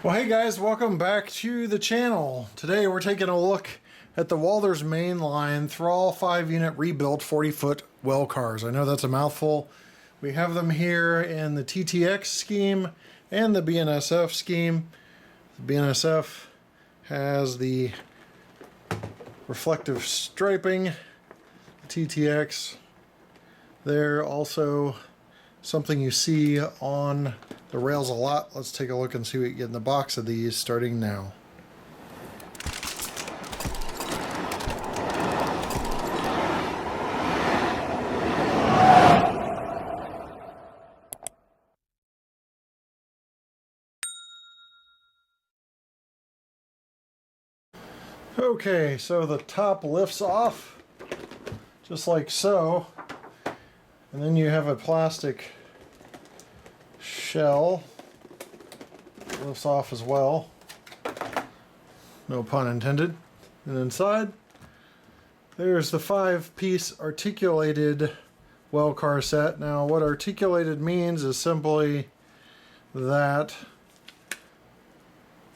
Well, hey guys, welcome back to the channel. Today we're taking a look at the Walthers Mainline Thrall 5-unit rebuilt 40-foot well cars. I know that's a mouthful. We have them here in the TTX scheme and the BNSF scheme. The BNSF has the reflective striping. The TTX, they're also something you see on the rails a lot. Let's take a look and see what you get in the box of these starting now. Okay, so the top lifts off just like so, and then you have a plastic shell lifts off as well, no pun intended. And inside there's the 5-piece articulated well car set. Now what articulated means is simply that,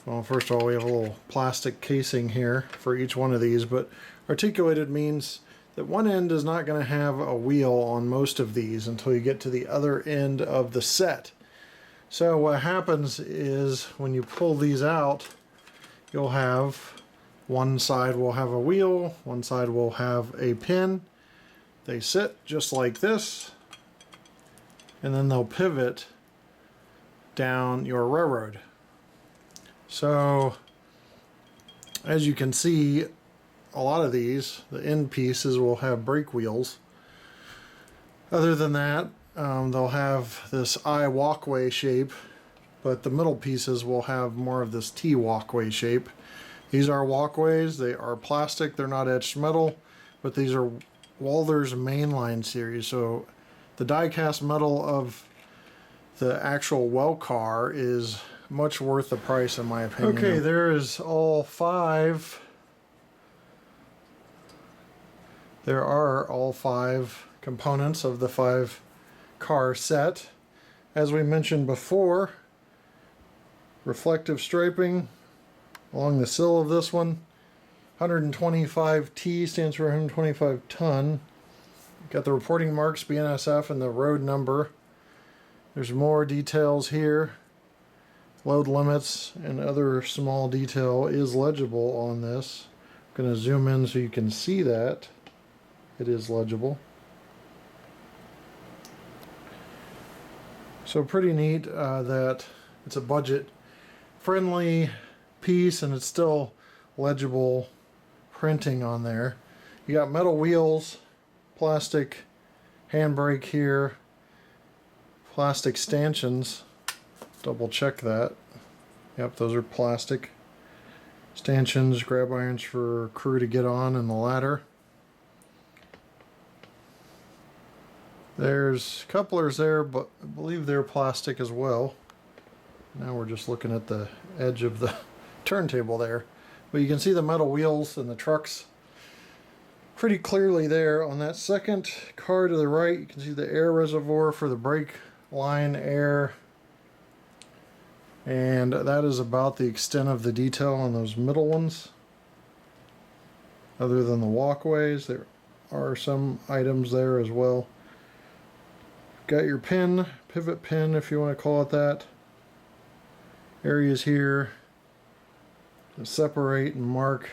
well, first of all, we have a little plastic casing here for each one of these, but articulated means that one end is not going to have a wheel on most of these until you get to the other end of the set. So what happens is when you pull these out, you'll have one side will have a wheel, one side will have a pin. They sit just like this, and then they'll pivot down your railroad. So as you can see, a lot of these, the end pieces will have brake wheels. Other than that, they'll have this I walkway shape, but the middle pieces will have more of this T walkway shape. These are walkways. They are plastic. They're not etched metal, but these are Walthers Mainline series. So the die-cast metal of the actual well car is much worth the price, in my opinion. Okay, there is all five. There are all 5 components of the 5-car set. As we mentioned before, reflective striping along the sill of this one. 125T stands for 125 ton. Got the reporting marks, BNSF, and the road number. There's more details here. Load limits and other small detail is legible on this. I'm going to zoom in so you can see that. It is legible. So pretty neat that it's a budget friendly piece and it's still legible printing on there. You got metal wheels, plastic handbrake here, plastic stanchions. Double check that. Yep, those are plastic stanchions, grab irons for crew to get on, and the ladder. There's couplers there, but I believe they're plastic as well. Now we're just looking at the edge of the turntable there. But you can see the metal wheels and the trucks pretty clearly there. On that second car to the right, you can see the air reservoir for the brake line air. And that is about the extent of the detail on those middle ones. Other than the walkways, there are some items there as well. Got your pin, pivot pin if you want to call it that. Areas here to separate and mark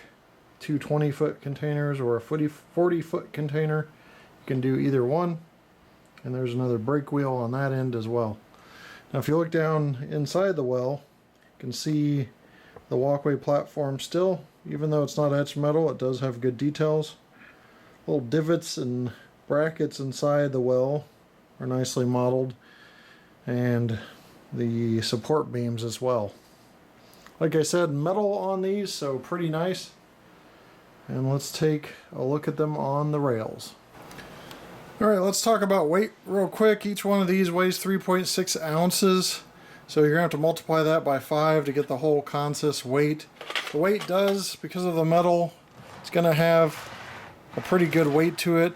2 20-foot containers or a 40-foot container. You can do either one. And there's another brake wheel on that end as well. Now if you look down inside the well, you can see the walkway platform still. Even though it's not etched metal, it does have good details. Little divots and brackets inside the well are nicely modeled, and the support beams as well. Like I said, metal on these, so pretty nice. And let's take a look at them on the rails. Alright, let's talk about weight real quick. Each one of these weighs 3.6 ounces, so you're going to have to multiply that by 5 to get the whole consist weight. The weight does, because of the metal, it's going to have a pretty good weight to it.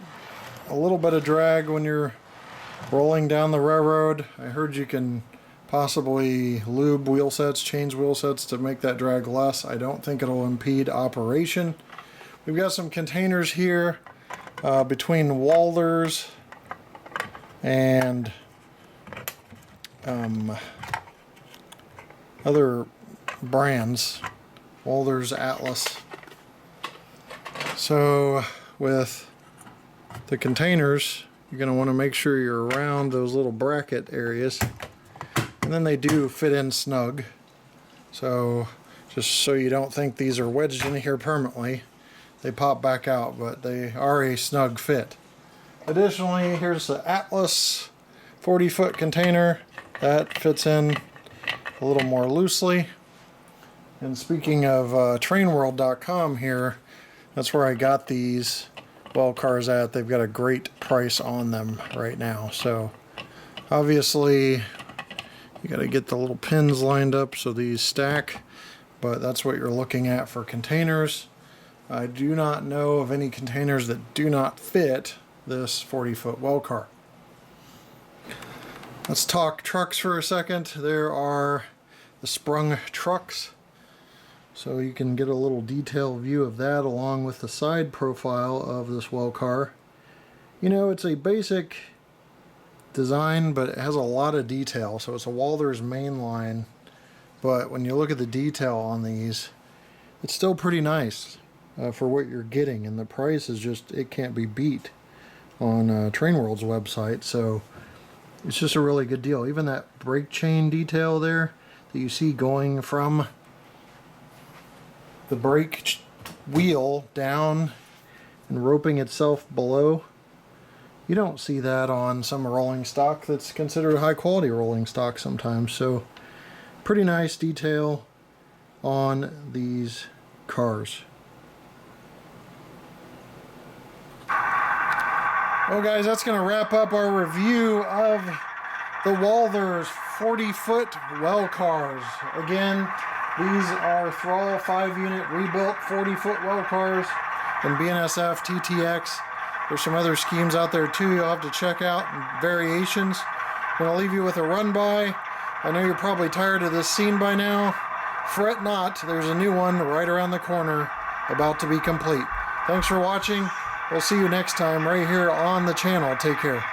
A little bit of drag when you're rolling down the railroad. I heard you can possibly lube wheel sets, change wheel sets to make that drag less. I don't think it'll impede operation. We've got some containers here between Walthers and other brands, Walthers, Atlas. So with the containers, you're going to want to make sure you're around those little bracket areas, and then they do fit in snug. So just so you don't think these are wedged in here permanently, they pop back out, but they are a snug fit. Additionally, here's the Atlas 40-foot container that fits in a little more loosely. And speaking of trainworld.com here, that's where I got these well cars at. They've got a great price on them right now. So obviously you got to get the little pins lined up so these stack, but that's what you're looking at for containers. I do not know of any containers that do not fit this 40-foot well car. Let's talk trucks for a second. There are the sprung trucks, so you can get a little detailed view of that along with the side profile of this well car. You know, it's a basic design, but it has a lot of detail. So it's a Walthers Mainline, but when you look at the detail on these, it's still pretty nice for what you're getting, and the price is just, it can't be beat on Trainworld's website. So it's just a really good deal. Even that brake chain detail there that you see going from the brake wheel down and roping itself below, you don't see that on some rolling stock that's considered high quality rolling stock sometimes. So pretty nice detail on these cars. Well guys, that's going to wrap up our review of the Walthers 40-foot well cars. Again, these are Thrall 5-unit rebuilt 40-foot well cars in BNSF TTX. There's some other schemes out there too you'll have to check out, and variations. I'm going to leave you with a run-by. I know you're probably tired of this scene by now. Fret not, there's a new one right around the corner about to be complete. Thanks for watching. We'll see you next time right here on the channel. Take care.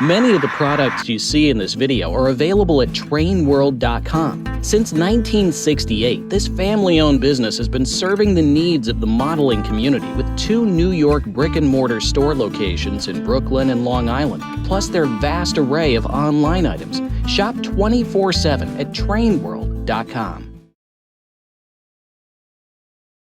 Many of the products you see in this video are available at trainworld.com. Since 1968, this family-owned business has been serving the needs of the modeling community with 2 New York brick-and-mortar store locations in Brooklyn and Long Island, plus their vast array of online items. Shop 24/7 at trainworld.com.